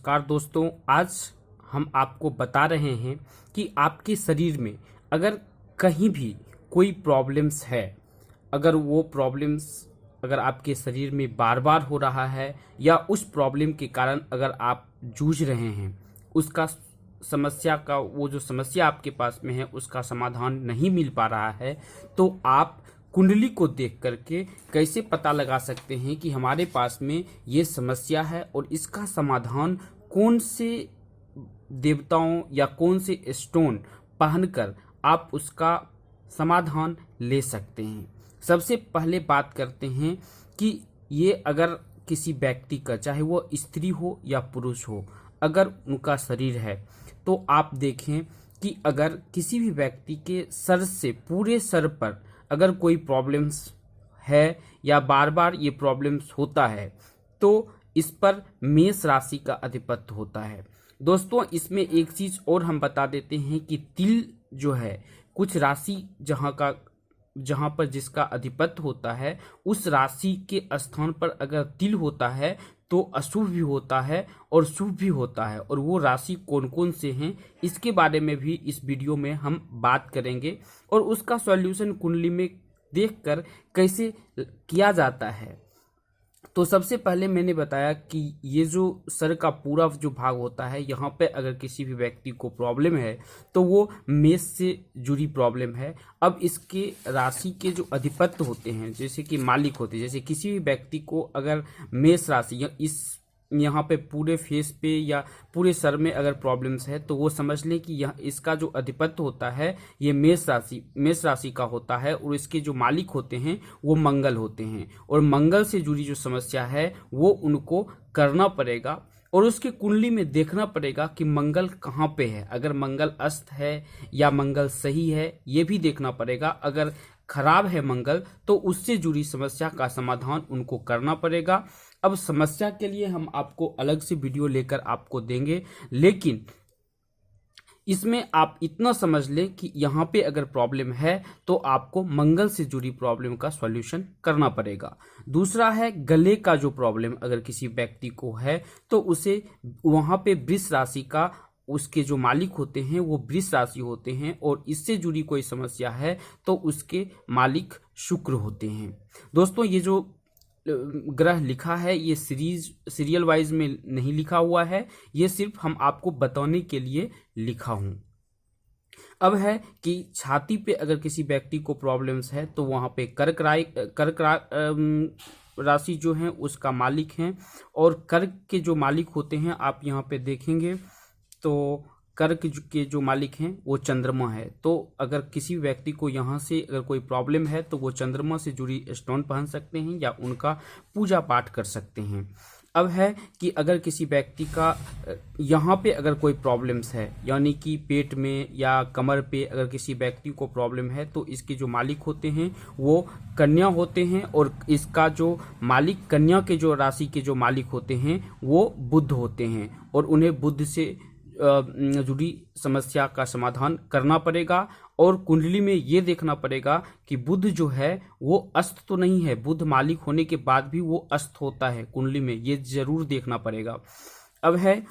नमस्कार दोस्तों, आज हम आपको बता रहे हैं कि आपके शरीर में अगर कहीं भी कोई प्रॉब्लम्स है, अगर आपके शरीर में बार बार हो रहा है या उस प्रॉब्लम के कारण अगर आप जूझ रहे हैं, उसका समस्या का वो जो समस्या आपके पास में है उसका समाधान नहीं मिल पा रहा है, तो आप कुंडली को देख करके कैसे पता लगा सकते हैं कि हमारे पास में ये समस्या है और इसका समाधान कौन से देवताओं या कौन से स्टोन पहनकर आप उसका समाधान ले सकते हैं। सबसे पहले बात करते हैं कि ये अगर किसी व्यक्ति का, चाहे वो स्त्री हो या पुरुष हो, अगर उनका शरीर है तो आप देखें कि अगर किसी भी व्यक्ति के सर से पूरे सर पर अगर कोई प्रॉब्लम्स है या बार बार ये प्रॉब्लम्स होता है तो इस पर मेष राशि का अधिपत्य होता है। दोस्तों, इसमें एक चीज और हम बता देते हैं कि तिल जो है, कुछ राशि जहां पर जिसका अधिपत्य होता है उस राशि के स्थान पर अगर तिल होता है तो अशुभ भी होता है और शुभ भी होता है। और वो राशि कौन कौन से हैं इसके बारे में भी इस वीडियो में हम बात करेंगे और उसका सॉल्यूशन कुंडली में देखकर कैसे किया जाता है। तो सबसे पहले मैंने बताया कि ये जो सर का पूरा जो भाग होता है, यहाँ पे अगर किसी भी व्यक्ति को प्रॉब्लम है तो वो मेष से जुड़ी प्रॉब्लम है। अब इसके राशि के जो अधिपत्य होते हैं, जैसे कि मालिक होते हैं, जैसे किसी भी व्यक्ति को अगर मेष राशि या यहाँ पे पूरे फेस पे या पूरे सर में अगर प्रॉब्लम्स है तो वो समझ लें कि यह इसका जो अधिपत्य होता है ये मेष राशि का होता है और इसके जो मालिक होते हैं वो मंगल होते हैं। और मंगल से जुड़ी जो समस्या है वो उनको करना पड़ेगा और उसके कुंडली में देखना पड़ेगा कि मंगल कहाँ पे है। अगर मंगल अस्त है या मंगल सही है ये भी देखना पड़ेगा। अगर खराब है मंगल तो उससे जुड़ी समस्या का समाधान उनको करना पड़ेगा। अब समस्या के लिए हम आपको अलग से वीडियो लेकर आपको देंगे, लेकिन इसमें आप इतना समझ लें कि यहाँ पे अगर प्रॉब्लम है तो आपको मंगल से जुड़ी प्रॉब्लम का सॉल्यूशन करना पड़ेगा। दूसरा है गले का जो प्रॉब्लम अगर किसी व्यक्ति को है तो उसे वहाँ पे वृष राशि का, उसके जो मालिक होते हैं वो वृष राशि होते हैं और इससे जुड़ी कोई समस्या है तो उसके मालिक शुक्र होते हैं। दोस्तों, ये जो ग्रह लिखा है ये सीरियल वाइज में नहीं लिखा हुआ है, ये सिर्फ हम आपको बताने के लिए लिखा हूं। अब है कि छाती पे अगर किसी व्यक्ति को प्रॉब्लम्स है तो वहां पे कर्क राशि जो है उसका मालिक हैं और कर्क के जो मालिक होते हैं आप यहाँ पे देखेंगे तो कर्क के जो मालिक हैं वो चंद्रमा है। तो अगर किसी व्यक्ति को यहाँ से अगर कोई प्रॉब्लम है तो वो चंद्रमा से जुड़ी स्टोन पहन सकते हैं या उनका पूजा पाठ कर सकते हैं। अब है कि अगर किसी व्यक्ति का यहाँ पे अगर कोई प्रॉब्लम्स है, यानी कि पेट में या कमर पे अगर किसी व्यक्ति को प्रॉब्लम है तो इसके जो मालिक होते हैं वो कन्या होते हैं और इसका जो मालिक, कन्या के जो राशि के जो मालिक होते हैं वो बुध होते हैं और उन्हें बुध से जुड़ी समस्या का समाधान करना पड़ेगा। और कुंडली में ये देखना पड़ेगा कि बुध जो है वो अस्त तो नहीं है, बुध मालिक होने के बाद भी वो अस्त होता है कुंडली में, ये जरूर देखना पड़ेगा। अब है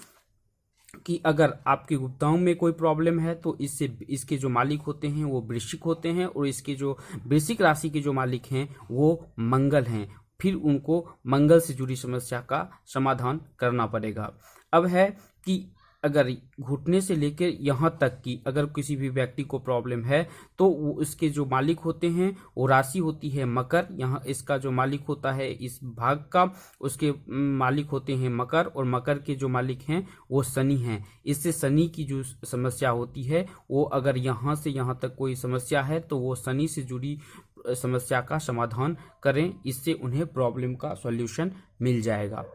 कि अगर आपके गुप्ताओं में कोई प्रॉब्लम है तो इसके जो मालिक होते हैं वो वृश्चिक होते हैं और इसके जो वृश्चिक राशि के जो मालिक हैं वो मंगल हैं, फिर उनको मंगल से जुड़ी समस्या का समाधान करना पड़ेगा। अब है कि अगर घुटने से लेकर यहाँ तक कि अगर किसी भी व्यक्ति को प्रॉब्लम है तो वो उसके जो मालिक होते हैं वो राशि होती है मकर, यहाँ इसका जो मालिक होता है इस भाग का, उसके मालिक होते हैं मकर और मकर के जो मालिक हैं वो शनि हैं। इससे शनि की जो समस्या होती है वो अगर यहाँ से यहाँ तक कोई समस्या है तो वो शनि से जुड़ी समस्या का समाधान करें, इससे उन्हें प्रॉब्लम का सॉल्यूशन मिल जाएगा।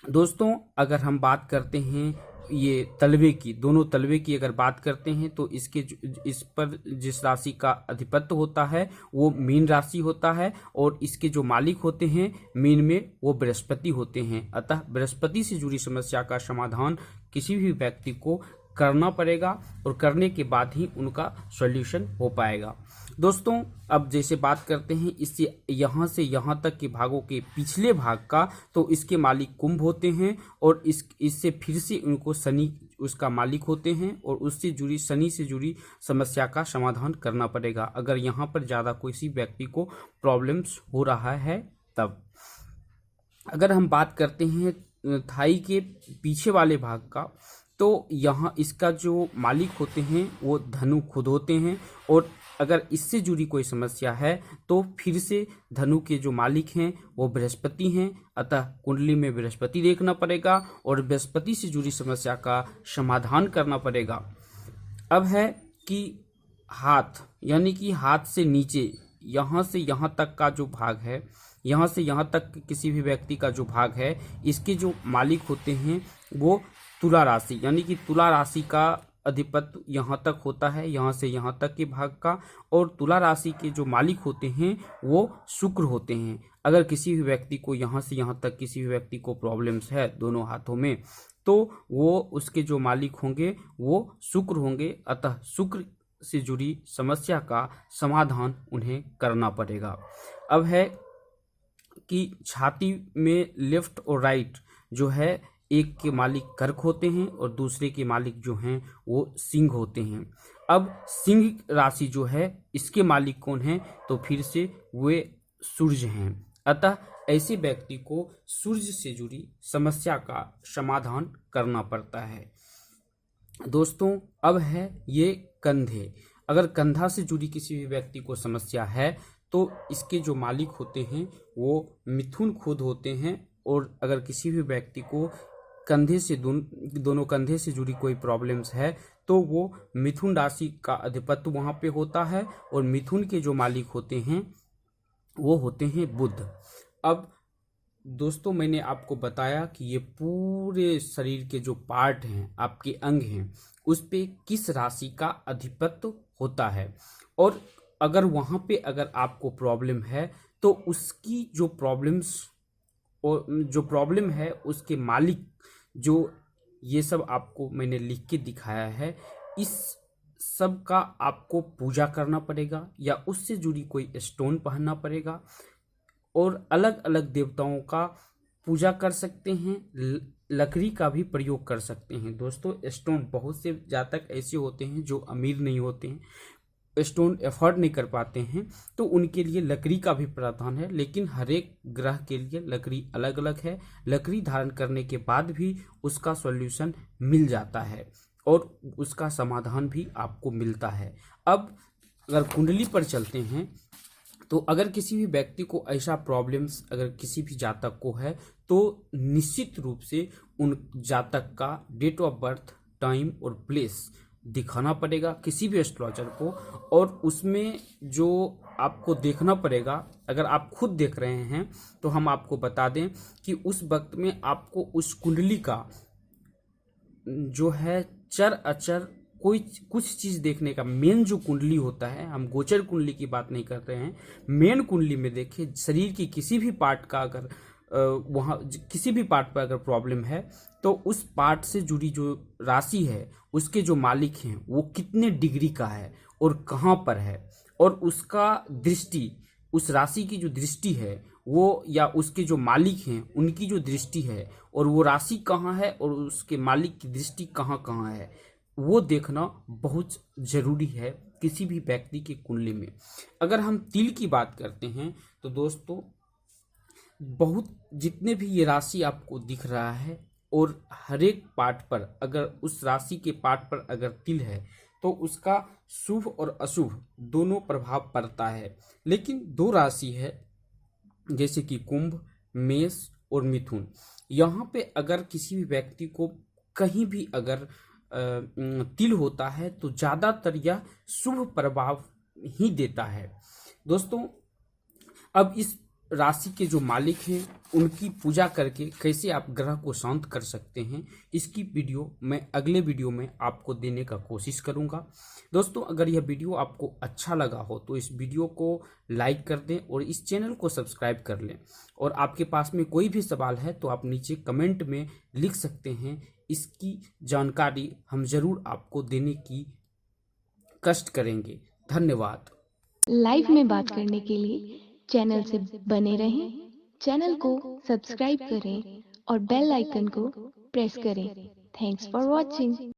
दोस्तों, अगर हम बात करते हैं ये तलवे की, दोनों तलवे की अगर बात करते हैं तो इस पर जिस राशि का अधिपत्य होता है वो मीन राशि होता है और इसके जो मालिक होते हैं मीन में वो बृहस्पति होते हैं। अतः बृहस्पति से जुड़ी समस्या का समाधान किसी भी व्यक्ति को करना पड़ेगा और करने के बाद ही उनका सॉल्यूशन हो पाएगा। दोस्तों अब जैसे बात करते हैं इससे यहाँ से यहाँ तक के भागों के पिछले भाग का, तो इसके मालिक कुंभ होते हैं और इससे फिर से उनको शनि उसका मालिक होते हैं और उससे जुड़ी शनि से जुड़ी समस्या का समाधान करना पड़ेगा अगर यहाँ पर ज़्यादा किसी व्यक्ति को प्रॉब्लम्स हो रहा है तब। अगर हम बात करते हैं थाई के पीछे वाले भाग का, तो यहाँ इसका जो मालिक होते हैं वो धनु खुद होते हैं और अगर इससे जुड़ी कोई समस्या है तो फिर से धनु के जो मालिक हैं वो बृहस्पति हैं, अतः कुंडली में बृहस्पति देखना पड़ेगा और बृहस्पति से जुड़ी समस्या का समाधान करना पड़ेगा। अब है कि हाथ, यानी कि हाथ से नीचे यहाँ से यहाँ तक का जो भाग है, यहाँ से यहाँ तक किसी भी व्यक्ति का जो भाग है, इसके जो मालिक होते हैं वो तुला राशि, यानी कि तुला राशि का अधिपत्य यहाँ तक होता है, यहाँ से यहाँ तक के भाग का, और तुला राशि के जो मालिक होते हैं वो शुक्र होते हैं। अगर किसी भी व्यक्ति को यहाँ से यहाँ तक किसी भी व्यक्ति को प्रॉब्लम्स है दोनों हाथों में, तो वो उसके जो मालिक होंगे वो शुक्र होंगे, अतः शुक्र से जुड़ी समस्या का समाधान उन्हें करना पड़ेगा। अब है कि छाती में लेफ्ट और राइट जो है, एक के मालिक कर्क होते हैं और दूसरे के मालिक जो हैं वो सिंह होते हैं। अब सिंह राशि जो है इसके मालिक कौन हैं, तो फिर से वे सूर्य हैं, अतः ऐसे व्यक्ति को सूर्य से जुड़ी समस्या का समाधान करना पड़ता है। दोस्तों अब है ये कंधे, अगर कंधा से जुड़ी किसी भी व्यक्ति को समस्या है तो इसके जो मालिक होते हैं वो मिथुन खुद होते हैं, और अगर किसी भी व्यक्ति को कंधे से दोनों कंधे से जुड़ी कोई प्रॉब्लम्स है तो वो मिथुन राशि का अधिपत्य वहाँ पे होता है और मिथुन के जो मालिक होते हैं वो होते हैं बुध। अब दोस्तों मैंने आपको बताया कि ये पूरे शरीर के जो पार्ट हैं, आपके अंग हैं, उस पे किस राशि का अधिपत्य होता है, और अगर वहाँ पे अगर आपको प्रॉब्लम है तो उसकी जो प्रॉब्लम है उसके मालिक, जो ये सब आपको मैंने लिख के दिखाया है, इस सब का आपको पूजा करना पड़ेगा या उससे जुड़ी कोई स्टोन पहनना पड़ेगा, और अलग अलग देवताओं का पूजा कर सकते हैं, लकड़ी का भी प्रयोग कर सकते हैं। दोस्तों स्टोन बहुत से जातक ऐसे होते हैं जो अमीर नहीं होते हैं, स्टोन एफोर्ड नहीं कर पाते हैं, तो उनके लिए लकड़ी का भी प्रावधान है, लेकिन हर एक ग्रह के लिए लकड़ी अलग अलग है। लकड़ी धारण करने के बाद भी उसका सॉल्यूशन मिल जाता है और उसका समाधान भी आपको मिलता है। अब अगर कुंडली पर चलते हैं तो अगर किसी भी व्यक्ति को ऐसा प्रॉब्लम्स अगर किसी भी जातक को है तो निश्चित रूप से उन जातक का डेट ऑफ बर्थ, टाइम और प्लेस दिखाना पड़ेगा किसी भी एस्ट्रोलॉजर को, और उसमें जो आपको देखना पड़ेगा, अगर आप खुद देख रहे हैं तो हम आपको बता दें कि उस वक्त में आपको उस कुंडली का जो है चर अचर कोई कुछ चीज़ देखने का, मेन जो कुंडली होता है, हम गोचर कुंडली की बात नहीं कर रहे हैं, मेन कुंडली में देखिए शरीर की किसी भी पार्ट का अगर वहाँ किसी भी पार्ट पर अगर प्रॉब्लम है तो उस पार्ट से जुड़ी जो राशि है उसके जो मालिक हैं वो कितने डिग्री का है और कहाँ पर है, और उसका दृष्टि, उस राशि की जो दृष्टि है वो, या उसके जो मालिक हैं उनकी जो दृष्टि है, और वो राशि कहाँ है और उसके मालिक की दृष्टि कहाँ कहाँ है, वो देखना बहुत ज़रूरी है किसी भी व्यक्ति की कुंडली में। अगर हम तिल की बात करते हैं तो दोस्तों बहुत जितने भी ये राशि आपको दिख रहा है और हर एक पार्ट पर अगर उस राशि के पार्ट पर अगर तिल है तो उसका शुभ और अशुभ दोनों प्रभाव पड़ता है। लेकिन दो राशि है जैसे कि कुंभ, मेष और मिथुन, यहाँ पे अगर किसी भी व्यक्ति को कहीं भी अगर तिल होता है तो ज़्यादातर यह शुभ प्रभाव ही देता है। दोस्तों अब इस राशि के जो मालिक हैं उनकी पूजा करके कैसे आप ग्रह को शांत कर सकते हैं, इसकी वीडियो मैं अगले वीडियो में आपको देने का कोशिश करूंगा। दोस्तों, अगर यह वीडियो आपको अच्छा लगा हो तो इस वीडियो को लाइक कर दें और इस चैनल को सब्सक्राइब कर लें। और आपके पास में कोई भी सवाल है तो आप नीचे कमेंट में लिख सकते हैं। इसकी जानकारी हम जरूर आपको देने की कष्ट करेंगे। धन्यवाद। लाइव में बात करने के लिए चैनल से बने रहें, चैनल को सब्सक्राइब करें और बेल आइकन को प्रेस करें। Thanks for watching.